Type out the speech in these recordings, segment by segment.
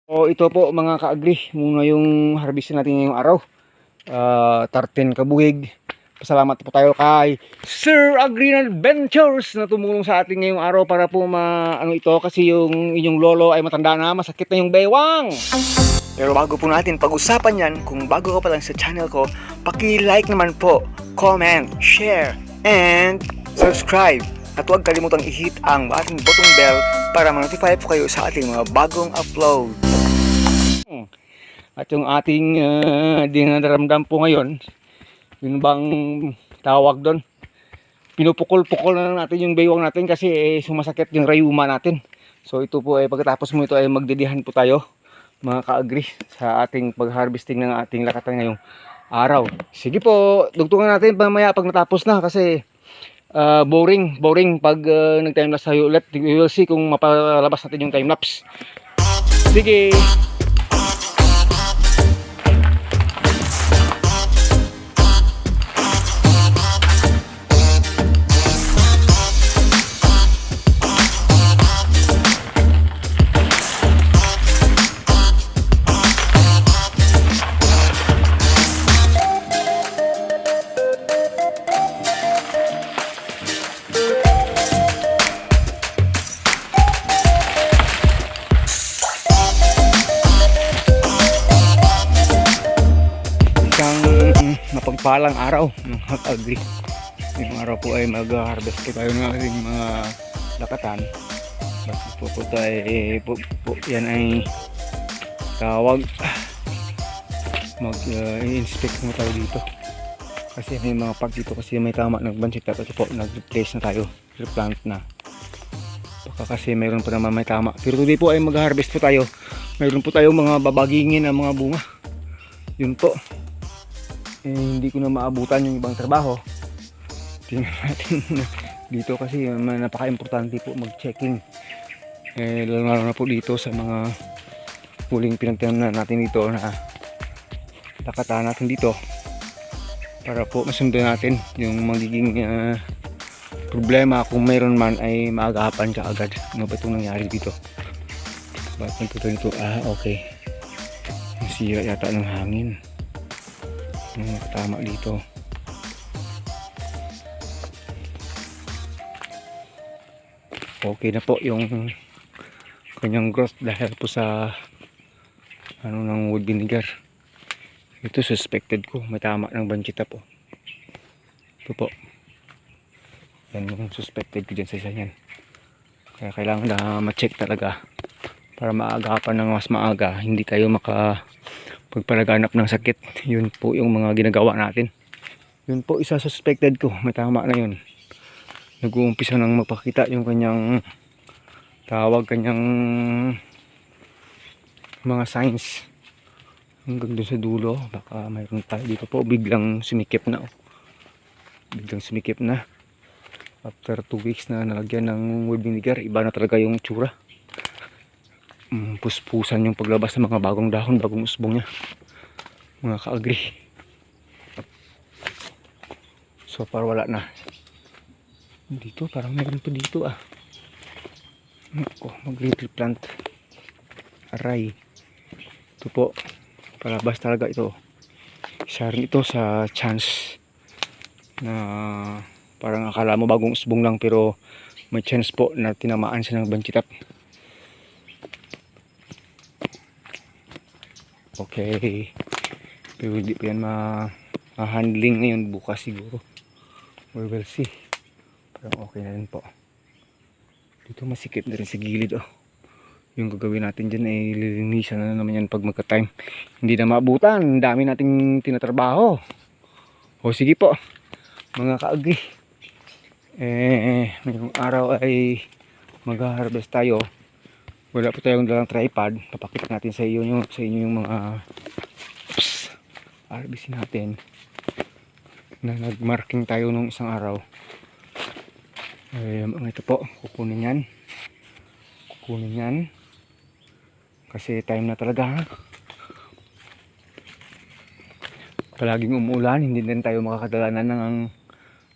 O ito po mga ka-agri, muna yung harvest natin ngayong araw. 13 kabuhig. Pasalamat po tayo kay Sir Agri Adventures na tumulong sa atin ngayong araw para po ano ito kasi yung inyong lolo ay matanda na, masakit na yung baywang. Pero bago po natin pag-usapan yan, kung bago ka pa lang sa channel ko, paki-like naman po, comment, share, and subscribe. At huwag kalimutang i-hit ang ating button bell para ma-notify po kayo sa ating mga bagong upload. At yung ating dinaramdam po ngayon, yun bang tawag doon? Pinupukol-pukol na natin yung baywang natin kasi sumasakit yung rayuma natin. So ito po pagkatapos mo ito ay magdidihan po tayo mga ka-agri sa ating pag-harvesting ng ating lakatan ngayong araw. Sige po, dugtungan natin mamaya pag natapos na kasi boring pag nag-timelapse tayo ulit. We will see kung mapalabas natin yung timelapse. Sige. Mapagpalang araw ng agri. Yung araw po ay mag-harvest po tayo ng ating mga lakatan. Po yan ay tawag mag-inspect mo tayo dito kasi may mga pag dito kasi may tama nagbansit at ito po nag-replace na tayo, replant na baka kasi mayroon pa naman may tama. Pero today po ay mag-harvest po tayo, mayroon po tayo mga babagingin na mga bunga. Yun po, hindi ko na maabutan yung ibang trabaho. Tingnan natin dito kasi napaka-importante po mag-checking. Lalo na po dito sa mga huling pinagtanan natin dito na lakatan natin dito para po masundan natin yung magiging problema kung mayroon man ay maagapan ka agad. Ano ba itong nangyari dito? Bakit ito? Okay. Nasira yata ng hangin. Tama dito. Okay na po yung kanyang growth dahil po sa ng wood vinegar. Ito suspected ko may tama ng banchita po. Ito po. Yan yung suspected ko dyan sa isa yan. Kaya kailangan na ma-check talaga para maagapan ng mas maaga, hindi tayo pagpalaganap ng sakit. Yun po yung mga ginagawa natin. Yun po isa suspected ko, may tama na yun. Nag-uumpisa nang magpakita yung kanyang kanyang mga signs hanggang doon sa dulo. Baka mayroon tayo dito po biglang sumikip na after 2 weeks na nalagyan ng wood vinegar. Iba na talaga yung tsura. Puspusan yung paglabas ng mga bagong dahon, bagong usbong niya mga ka-agri. So far wala na dito, parang meron pa dito mag-little plant aray. Ito po palabas talaga ito. Isa rin ito sa chance na parang akala mo bagong usbong lang pero may chance po na tinamaan siya ng banchitap. Okay, pero hindi pa yan ma-handling ngayon, bukas siguro. We will see. Pero okay na rin po. Dito masikip na rin sa gilid. Yung gagawin natin dyan ay lilinisan na naman yan pag magka-time. Hindi na maabutan, dami nating tinatrabaho. O sige po mga ka-agri, ngayong araw ay mag-harvest tayo. Wala po tayong dalang tripod. Papakita natin sa inyo yung mga harvest natin na nagmarking tayo nung isang araw. Ito po, kukunin yan kasi time na talaga. Palaging umuulan, hindi din tayo makakadalanan ng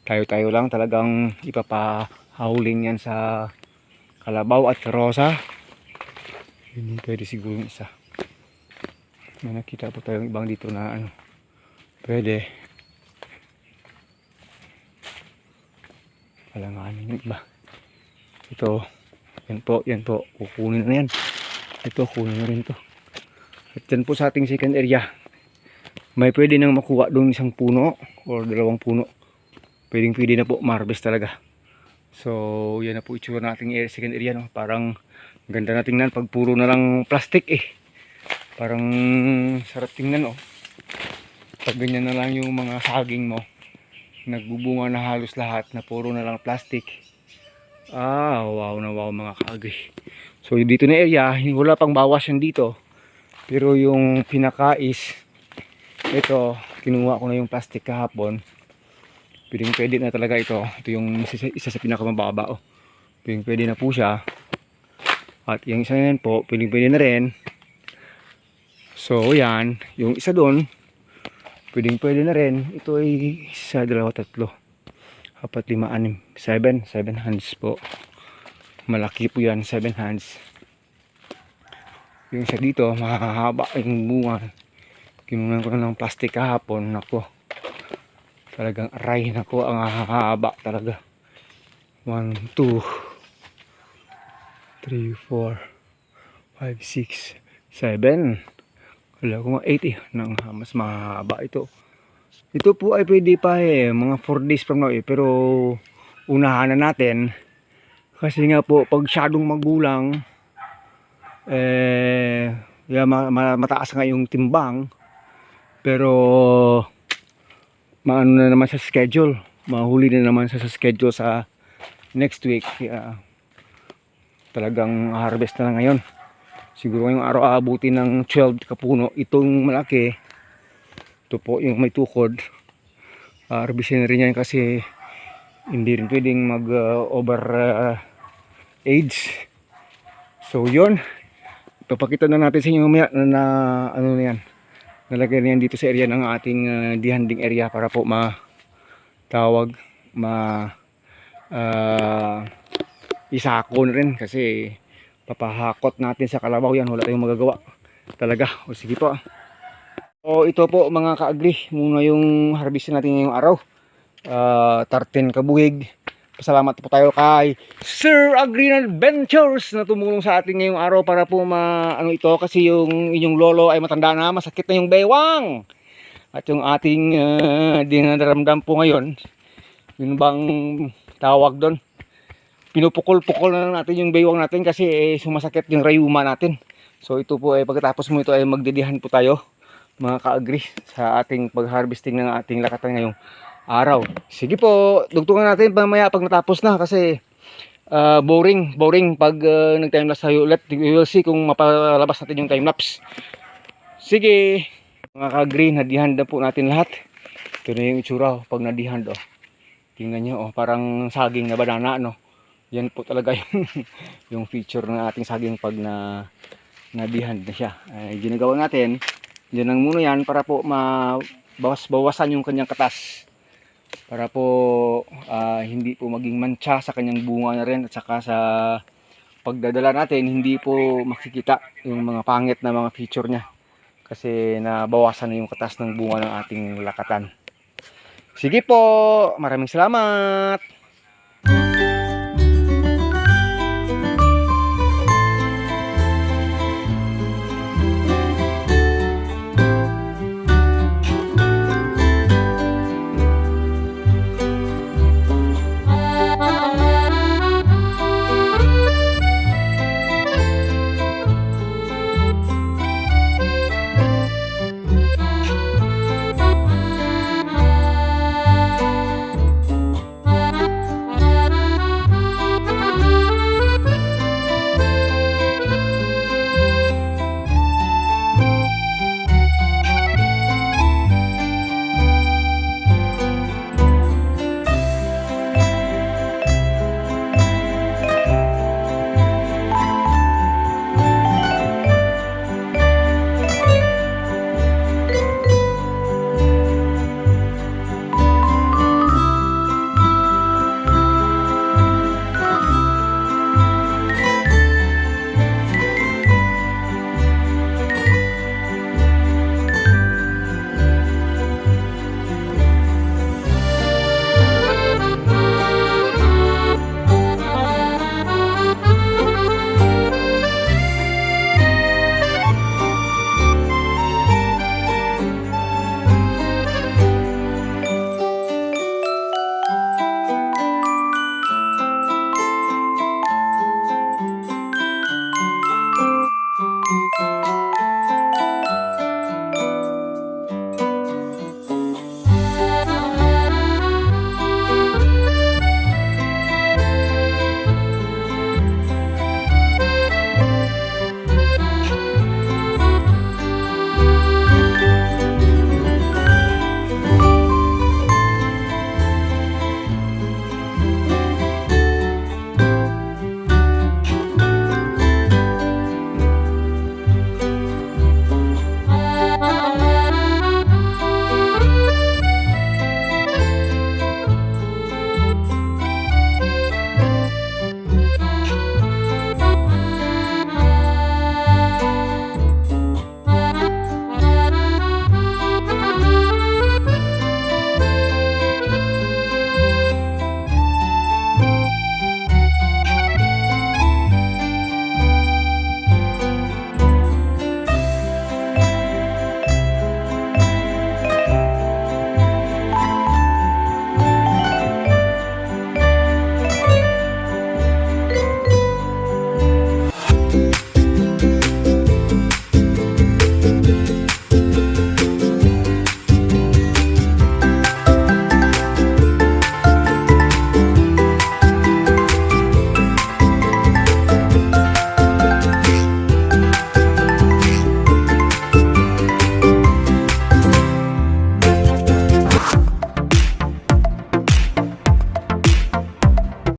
tayo lang, talagang ipapahauling yan sa kalabaw at karosa. Yun pwede siguro yung isa. May nakita po tayong ibang dito na ano, pwede. Alanganin yung iba. Ito, yan po, kukunin na yan. Ito, kunin na rin to. At yan po sa ating second area, may pwede nang makuha doon isang puno or dalawang puno. Pwede na po, ma-harvest talaga. So, yan na po itsura ng ating second area, no? Parang ganda na tingnan pag puro na lang plastic eh. Parang sarap tingnan, oh. Pag ganyan na lang yung mga saging mo, nagbubunga na halos lahat na puro na lang plastic. Wow na wow mga kaagri. So dito na area, wala pang bawas yan dito. Pero yung pinakais, ito, kinuha ko na yung plastic kahapon. Pwede na talaga ito. Ito yung isa sa pinakamababa, oh. Pwede na po siya. At yung isa na yan po, pwede na rin. So yan, yung isa doon, pwede na rin. Ito ay isa, dalawa, tatlo, apat, lima, anim, 7 hands po. Malaki po yan, 7 hands. Yung isa dito, mahahaba yung bunga. Kinunan ko na ng plastic kahapon. Nako, talagang aray, nako, ang hahaba talaga. 1, 2, 3, 4, 5, 6, 7. Wala ko nga 8 eh. Mas mahaba ito. Ito po ay pwede pa eh. Mga 4 days from now eh. Pero unahan na natin. Kasi nga po pag syadong magulang mataas nga yung timbang. Pero maano na naman sa schedule. Mahuli na naman sa schedule sa next week. Talagang harvest na ngayon. Siguro ngayong araw aabutin ng 12 kapuno. Itong malaki, ito po yung may tukod. Harvestin na rin yan kasi hindi rin pwedeng mag over age. So yun, papakita na natin sa inyo mamaya na ano na yan. Nalagay na yan dito sa area ng ating dihanding area para po isako na rin kasi papahakot natin sa kalabaw yan. Wala tayong magagawa talaga. O sige po. O ito po mga kaagri, muna yung harvestin natin ngayong araw. 13 kabuhig. Pasalamat po tayo kay Sir Agri Adventures na tumulong sa atin ngayong araw para po ano ito kasi yung inyong lolo ay matanda na, masakit na yung bewang. At yung ating dinaramdam po ngayon, yun bang tawag doon? Pinupukol-pukol na natin yung baywang natin kasi sumasakit yung rayuma natin. So ito po ay pagkatapos mo ito ay magdidihan po tayo mga ka-agri sa ating pag-harvesting ng ating lakatan ngayong araw. Sige po, dugtungan natin mamaya pag natapos na kasi boring pag nag-timelapse tayo ulit. We will see kung mapalabas natin yung timelapse. Sige mga ka-agri, nadihan na po natin lahat. Ito na yung itsura pag nadihan. Tingnan nyo, parang saging na banana, no? Yan po talaga yung feature ng ating saging pag nadihan na siya. Ginagawa natin, dyan lang muna yan para po bawasan yung kanyang katas. Para po hindi po maging mancha sa kanyang bunga na rin. At saka sa pagdadala natin, hindi po makikita yung mga pangit na mga feature niya. Kasi nabawasan na yung katas ng bunga ng ating lakatan. Sige po, maraming salamat!